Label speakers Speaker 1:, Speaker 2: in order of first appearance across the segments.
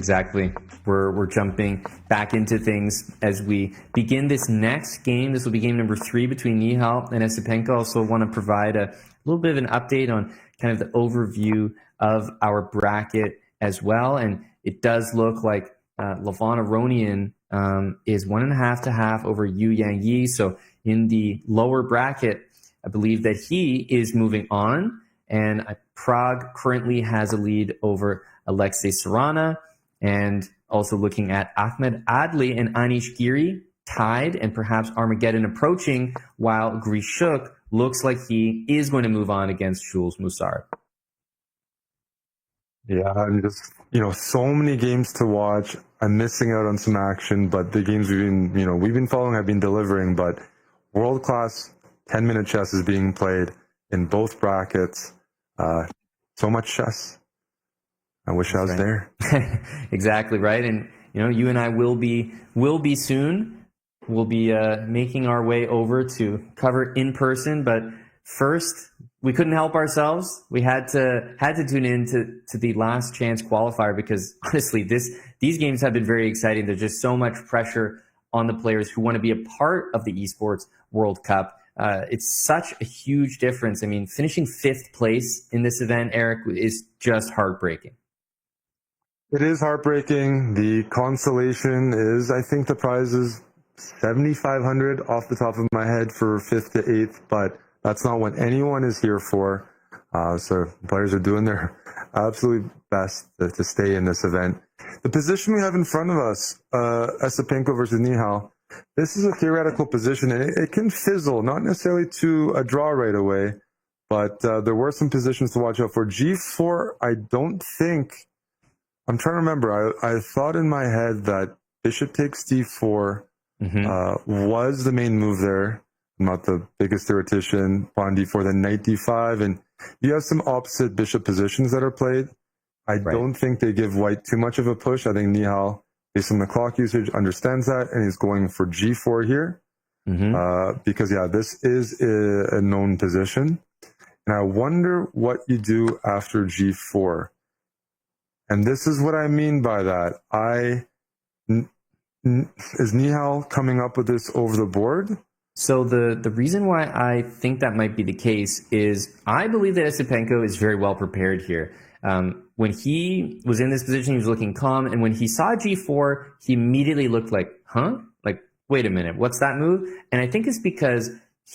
Speaker 1: Exactly. We're jumping back into things as we begin this next game. This will be game number 3 between Nihal and Esipenko. Also want to provide a little bit of an update on kind of the overview of our bracket as well. And it does look like Lavon Aronian is 1.5 to half over Yu Yang Yi. So in the lower bracket, I believe that he is moving on. And Prague currently has a lead over Alexei Sarana. And also looking at Ahmed Adli and Anish Giri tied, and perhaps Armageddon approaching, while Grishuk looks like he is going to move on against Jules Musard.
Speaker 2: Yeah, I'm just, so many games to watch. I'm missing out on some action, but the games we've been following have been delivering. But world-class 10-minute chess is being played in both brackets. So much chess. I wish I was there.
Speaker 1: Exactly right. And you and I will be soon. We'll be making our way over to cover in person. But first, we couldn't help ourselves. We had to tune in to the last chance qualifier, because honestly, these games have been very exciting. There's just so much pressure on the players who want to be a part of the Esports World Cup. It's such a huge difference. I mean, finishing 5th place in this event, Eric, is just heartbreaking.
Speaker 2: It is heartbreaking. The consolation is, I think the prize is $7,500 off the top of my head for 5th to 8th, but that's not what anyone is here for. So players are doing their absolute best to stay in this event. The position we have in front of us, Esipenko versus Nihal, this is a theoretical position, and it can fizzle, not necessarily to a draw right away, but there were some positions to watch out for. G4, I don't think... I'm trying to remember. I thought in my head that bishop takes d4 was the main move there. I'm not the biggest theoretician. Pawn d4, then knight d5. And you have some opposite bishop positions that are played. I don't think they give white too much of a push. I think Nihal, based on the clock usage, understands that, and he's going for g4 here. Because, this is a known position. And I wonder what you do after g4. And this is what I mean by that. Is Nihal coming up with this over the board?
Speaker 1: So the reason why I think that might be the case is I believe that Esipenko is very well prepared here. When he was in this position, he was looking calm. And when he saw g4, he immediately looked like, wait a minute, what's that move? And I think it's because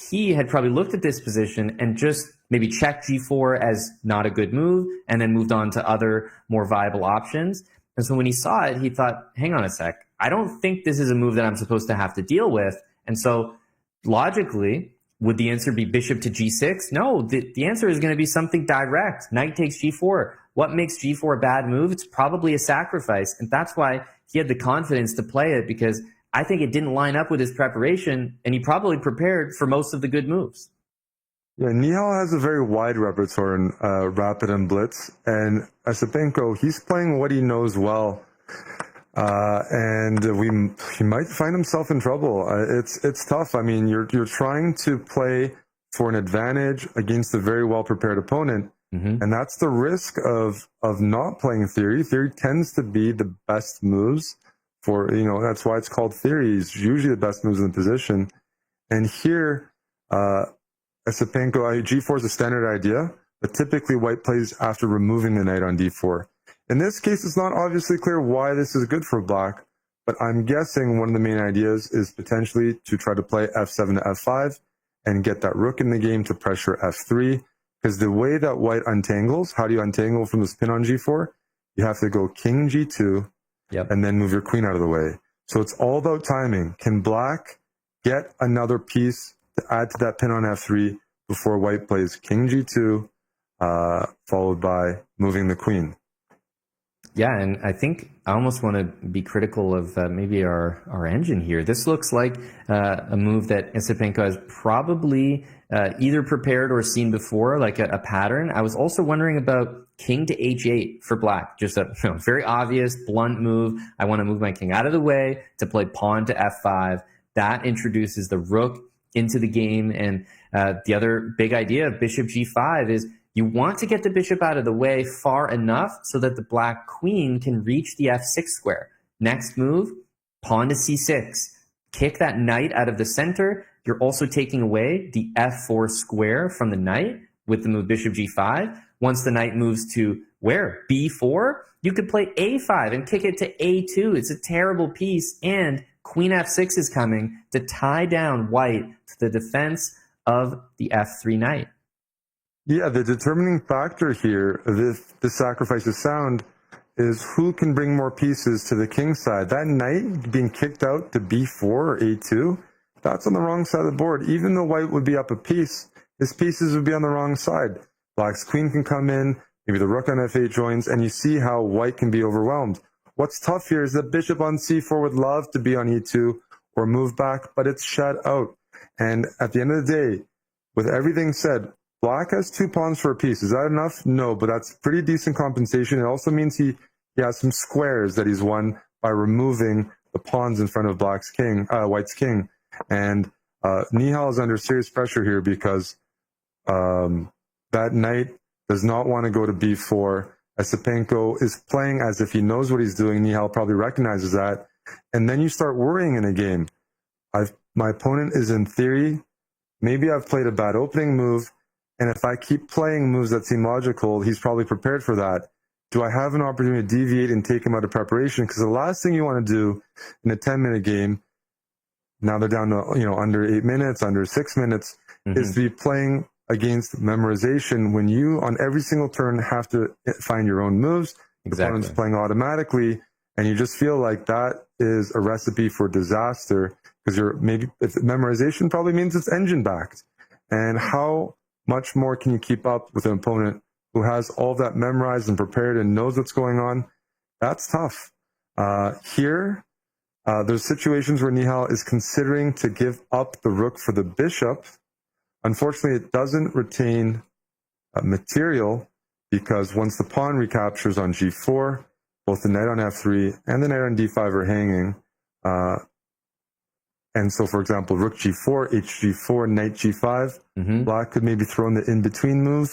Speaker 1: he had probably looked at this position and just maybe checked g4 as not a good move, and then moved on to other more viable options. And so when he saw it, he thought, hang on a sec, I don't think this is a move that I'm supposed to have to deal with. And so logically, would the answer be bishop to g6? No, the answer is going to be something direct. Knight takes g4. What makes g4 a bad move? It's probably a sacrifice. And that's why he had the confidence to play it, because I think it didn't line up with his preparation, and he probably prepared for most of the good moves.
Speaker 2: Yeah, Nihal has a very wide repertoire in Rapid and Blitz, and Esipenko, he's playing what he knows well, and he might find himself in trouble. It's tough. I mean, you're trying to play for an advantage against a very well-prepared opponent, and that's the risk of not playing theory. Theory tends to be the best moves for, that's why it's called theory. It's usually the best moves in the position, and here, Esipenko, g4 is a standard idea, but typically white plays after removing the knight on d4. In this case, it's not obviously clear why this is good for black, but I'm guessing one of the main ideas is potentially to try to play f7 to f5 and get that rook in the game to pressure f3, because the way that white untangles, how do you untangle from this pin on g4? You have to go king g2 and then move your queen out of the way. So it's all about timing. Can black get another piece to add to that pin on f3 before white plays king g2, followed by moving the queen?
Speaker 1: Yeah, and I think I almost want to be critical of maybe our engine here. This looks like a move that Esipenko has probably either prepared or seen before, like a pattern. I was also wondering about king to h8 for black. Just a very obvious, blunt move. I want to move my king out of the way to play pawn to f5. That introduces the rook into the game. And the other big idea of bishop g5 is You want to get the bishop out of the way far enough so that the black queen can reach the f6 square. Next move, pawn to c6. Kick that knight out of the center. You're also taking away the f4 square from the knight with the move bishop g5. Once the knight moves to where? b4? You could play a5 and kick it to a2. It's a terrible piece. And queen f6 is coming to tie down white to the defense of the f3 knight.
Speaker 2: Yeah, the determining factor here, if the sacrifice is sound, is who can bring more pieces to the king side. That knight being kicked out to b4 or a2, that's on the wrong side of the board. Even though white would be up a piece, his pieces would be on the wrong side. Black's queen can come in, maybe the rook on f8 joins, and you see how white can be overwhelmed. What's tough here is that bishop on c4 would love to be on e2 or move back, but it's shut out. And at the end of the day, with everything said, black has 2 pawns for a piece. Is that enough? No, but that's pretty decent compensation. It also means he has some squares that he's won by removing the pawns in front of white's king. And Nihal is under serious pressure here because that knight does not want to go to b4. Esipenko is playing as if he knows what he's doing. Nihal probably recognizes that. And then you start worrying in a game. My opponent is in theory, maybe I've played a bad opening move, and if I keep playing moves that seem logical, he's probably prepared for that. Do I have an opportunity to deviate and take him out of preparation? Because the last thing you want to do in a 10-minute game, now they're down to under 8 minutes, under 6 minutes, is to be playing against memorization when you, on every single turn, have to find your own moves.
Speaker 1: Exactly.
Speaker 2: The opponent's playing automatically, and you just feel like that is a recipe for disaster because if memorization probably means it's engine backed. And how much more can you keep up with an opponent who has all that memorized and prepared and knows what's going on? That's tough. Here, there's situations where Nihal is considering to give up the rook for the bishop. Unfortunately, it doesn't retain material because once the pawn recaptures on g4, both the knight on f3 and the knight on d5 are hanging. And so, for example, rook g4, hg4, knight g5. Black could maybe throw in the in-between move.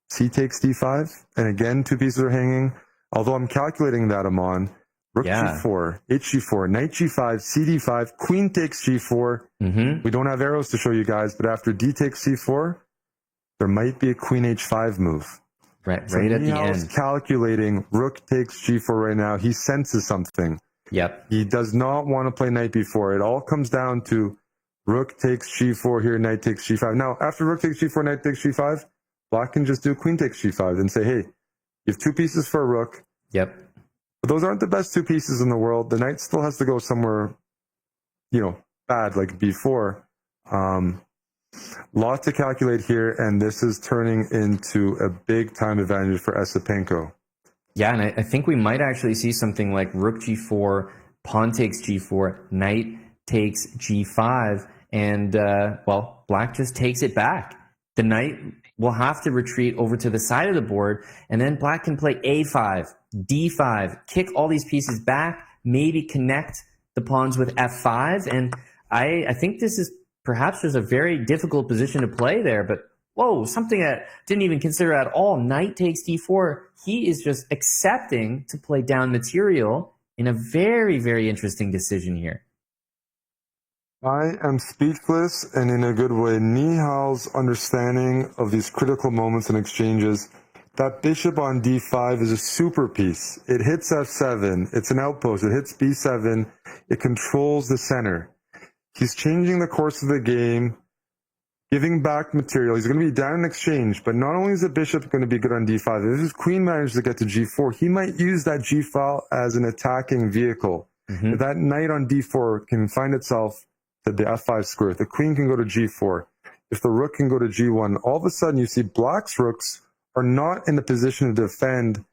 Speaker 2: C takes d5. And again, 2 pieces are hanging. Although I'm calculating that, I'm on. Rook g4, hg4, knight g5, cd5, queen takes g4. We don't have arrows to show you guys, but after d takes c4, there might be a queen h5 move.
Speaker 1: Right,
Speaker 2: so
Speaker 1: right at the
Speaker 2: Nihal's
Speaker 1: end.
Speaker 2: Calculating rook takes g4 right now. He senses something.
Speaker 1: Yep.
Speaker 2: He does not want to play knight b4. It all comes down to rook takes g4 here, knight takes g5. Now, after rook takes g4, knight takes g5, black can just do queen takes g5 and say, hey, you have 2 pieces for a rook.
Speaker 1: Yep.
Speaker 2: But those aren't the best 2 pieces in the world. The knight still has to go somewhere, bad, like b4. Lot to calculate here, and this is turning into a big time advantage for Esipenko.
Speaker 1: Yeah, and I think we might actually see something like rook g4, pawn takes g4, knight takes g5, and, black just takes it back. The knight will have to retreat over to the side of the board, and then black can play a5, d5, kick all these pieces back, maybe connect the pawns with f5, and I think this is perhaps just a very difficult position to play there, but whoa, something that didn't even consider at all. Knight takes d4. He is just accepting to play down material in a very, very interesting decision here.
Speaker 2: I am speechless, and in a good way. Nihal's understanding of these critical moments and exchanges. That bishop on d5 is a super piece. It hits f7. It's an outpost. It hits b7. It controls the center. He's changing the course of the game, giving back material. He's going to be down in exchange, but not only is the bishop going to be good on d5, if his queen manages to get to g4, he might use that g file as an attacking vehicle. If that knight on d4 can find itself to the f5 square, if the queen can go to g4, if the rook can go to g1, all of a sudden you see black's rooks are not in the position to defend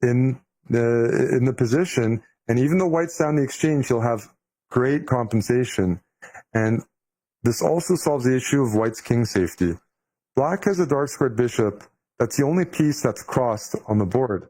Speaker 2: in the position, and even though white's down the exchange, he'll have great compensation. And this also solves the issue of white's king safety. Black has a dark squared bishop. That's the only piece that's crossed on the board.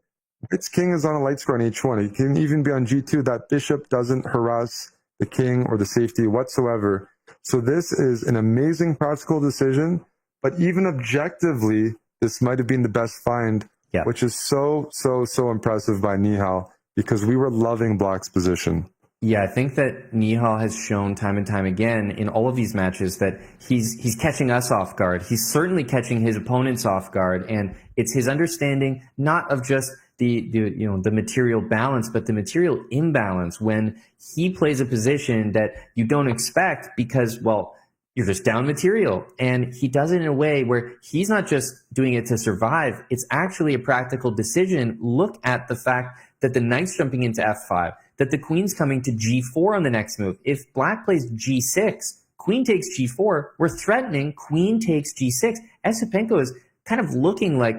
Speaker 2: White's king is on a light square on h1. It can even be on g2. That bishop doesn't harass the king or the safety whatsoever. So this is an amazing practical decision, but even objectively, this might have been the best find, which is so impressive by Nihal, because we were loving Black's position.
Speaker 1: Yeah, I think that Nihal has shown time and time again in all of these matches that he's catching us off guard. He's certainly catching his opponents off guard, and it's his understanding not of just the material balance, but the material imbalance when he plays a position that you don't expect because, well, you're just down material. And he does it in a way where he's not just doing it to survive. It's actually a practical decision. Look at the fact that the knight's jumping into f5, that the queen's coming to g4 on the next move. If Black plays g6, queen takes g4, we're threatening queen takes g6. Esipenko is kind of looking like,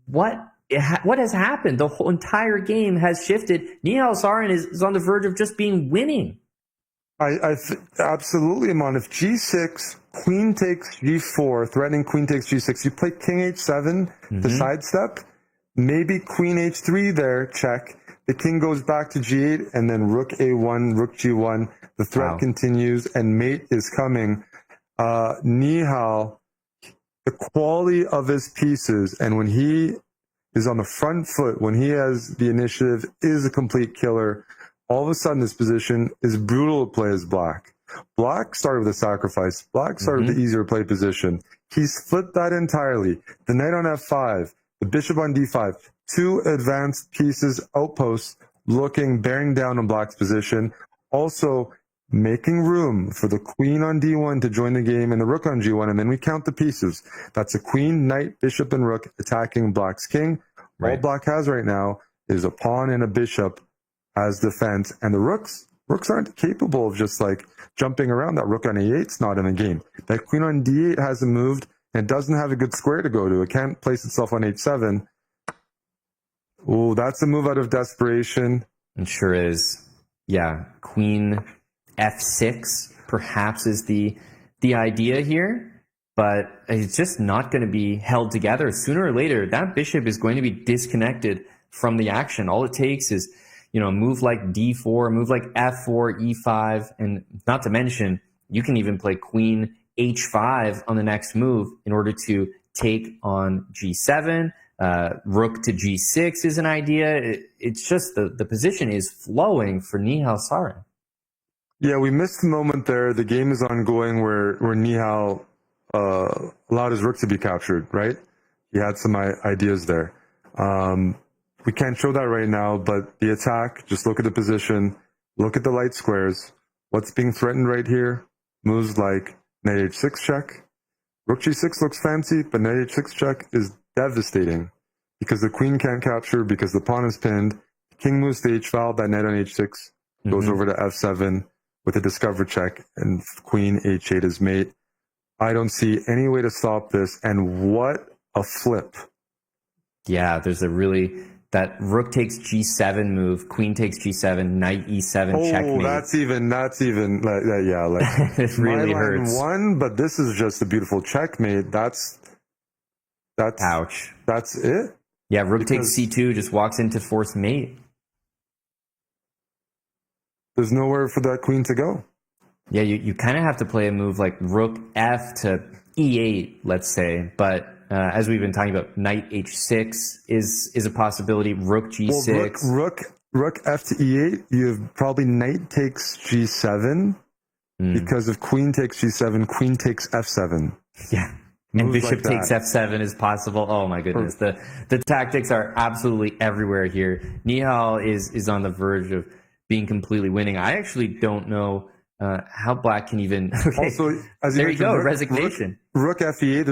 Speaker 1: what has happened? The whole entire game has shifted. Nihal Sarin is on the verge of just being winning.
Speaker 2: Absolutely, Amon. If g6, queen takes g4, threatening queen takes g6, you play king h7 to sidestep, maybe queen h3 there, check. The king goes back to g8, and then rook a1, rook g1. The threat continues, and mate is coming. Nihal, the quality of his pieces, and when he is on the front foot, when he has the initiative, is a complete killer. All of a sudden, this position is brutal to play as Black. Black started with a sacrifice. Black started with the easier play position. He's flipped that entirely. The knight on f5, the bishop on d5, two advanced pieces, outposts, bearing down on Black's position. Also, making room for the queen on d1 to join the game and the rook on g1, and then we count the pieces. That's a queen, knight, bishop, and rook attacking Black's king. All Black has right now is a pawn and a bishop as defense, and the rooks aren't capable of just like jumping around. That rook on a8's not in the game. That queen on d8 hasn't moved and doesn't have a good square to go to. It can't place itself on h7. Oh, that's a move out of desperation.
Speaker 1: It sure is. Yeah, queen f6 perhaps is the idea here, but it's just not going to be held together. Sooner or later, that bishop is going to be disconnected from the action. All it takes is, a move like d4, a move like f4, e5, and not to mention, you can even play queen h5 on the next move in order to take on g7. Rook to g6 is an idea. It's just the position is flowing for Nihal Sarin.
Speaker 2: Yeah, we missed the moment there. The game is ongoing where Nihal allowed his rook to be captured, right? He had some ideas there. We can't show that right now, but the attack, just look at the position, look at the light squares. What's being threatened right here? Moves like knight h6 check. Rook g6 looks fancy, but knight h6 check is devastating because the queen can't capture, because the pawn is pinned. King moves to h5, that knight on h6 goes over to f7 with a discover check, and queen h8 is mate. I don't see any way to stop this, and what a flip.
Speaker 1: Yeah, there's that rook takes g7 move, queen takes g7, knight e7 checkmate.
Speaker 2: That's even
Speaker 1: it really hurts.
Speaker 2: One, but this is just a beautiful checkmate. That's
Speaker 1: ouch.
Speaker 2: That's it.
Speaker 1: Yeah, rook takes c2, just walks into forced mate.
Speaker 2: There's nowhere for that queen to go.
Speaker 1: Yeah, you kind of have to play a move like rook f to e8, let's say, but as we've been talking about, knight h6 is a possibility. Rook g6.
Speaker 2: Well, rook f to e8. You have probably knight takes g7 because if queen takes g7, queen takes f7.
Speaker 1: Yeah, and bishop takes f7 is possible. Oh my goodness, the tactics are absolutely everywhere here. Nihal is on the verge of being completely winning. I actually don't know how Black can even. Okay,
Speaker 2: Also, as
Speaker 1: there you go, resignation.
Speaker 2: Rook f e8.